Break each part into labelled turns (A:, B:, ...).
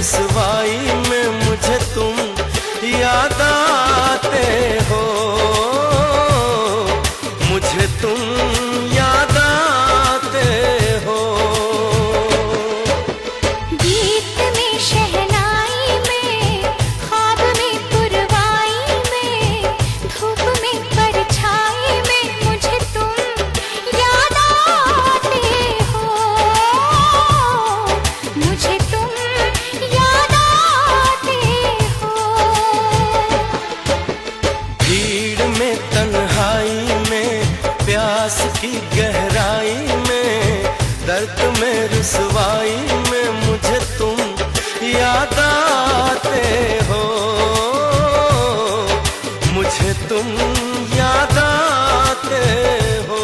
A: रुसवाई में मुझे तुम याद आते हो, मुझे तुम याद आते हो।
B: गीत में शहनाई में, ख्वाब में पुरवाई में, धूप में परछाई में मुझे तुम याद आते हो, मुझे तुम याद आते हो।
A: भीड़ में तन्हाई में, प्यास की गहराई में, दर्द में रुसवाई में मुझे तुम याद आते हो, मुझे तुम याद आते हो।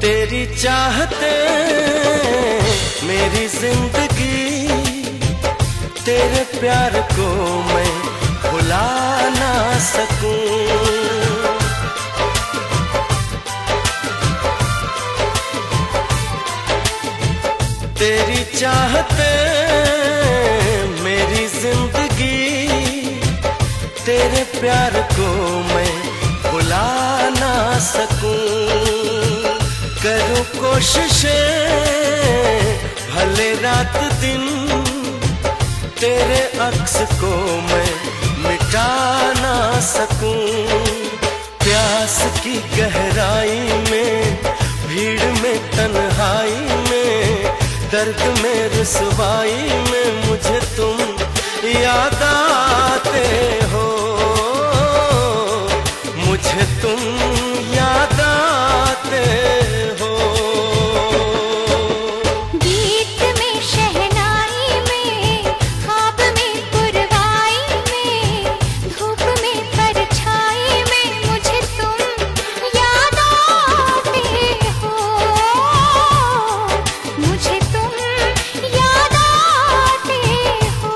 A: तेरी चाहते मेरी जिंदगी, तेरे प्यार को मैं भुला ना सकूं। तेरी चाहते मेरी जिंदगी, तेरे प्यार को मैं भुला ना सकूं। करूं कोशिशें भले रात दिन, तेरे अक्स को मैं मिटा ना सकूं। प्यास की गहराई में, भीड़ में तन्हाई में, दर्द में रुसवाई में मुझे तुम याद आते हो, मुझे तुम याद आते हो।
B: गीत में शहनाई में, ख्वाब में पुरवाई में, धूप में परछाई में मुझे तुम याद आते हो, मुझे तुम याद आते हो।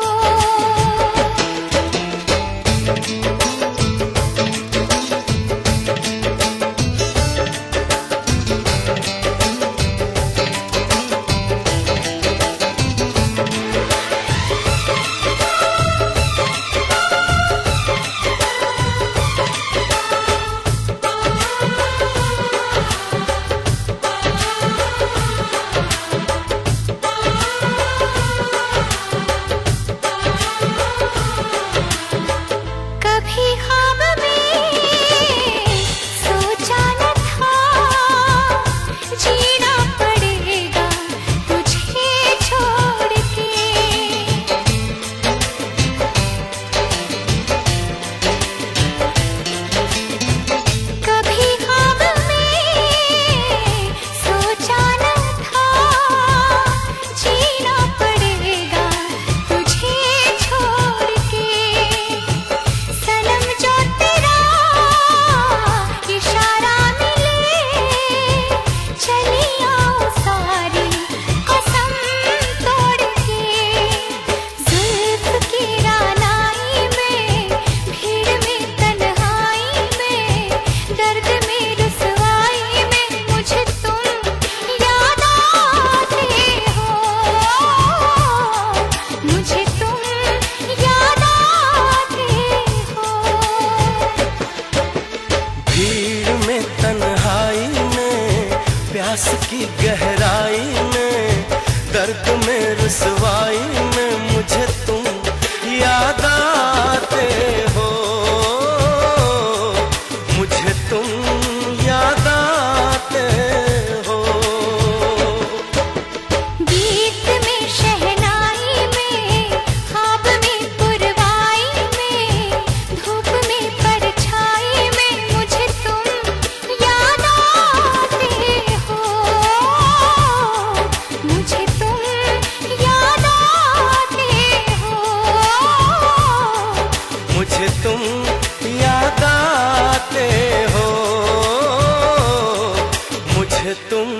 B: कभी ख्वाब में सोचा न था, जीना पड़ेगा तुझे छोड़ के। कभी ख्वाब में सोचा न था, जीना पड़ेगा तुझे छोड़ के। सनम जो तेरा इशारा मिले, चली आओ सारी कसम तोड़ के। जुल्फ की रानाई में, भीड़ में तन्हाई में, दर्द में रुसवाई में मुझे तुम याद आते हो, मुझे तुम याद आते हो।
A: भीड़ में तन्हाई में, प्यास की गहराई में, दर्द में रुसवाई में मुझे तुम याद आते हो, मुझे तुम याद आते हो।
B: गीत में शहनाई में, ख्वाब में पुरवाई में, धूप में परछाई में मुझे तुम
A: हो, मुझे तुम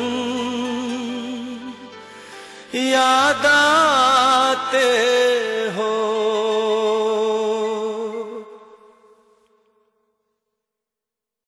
A: याद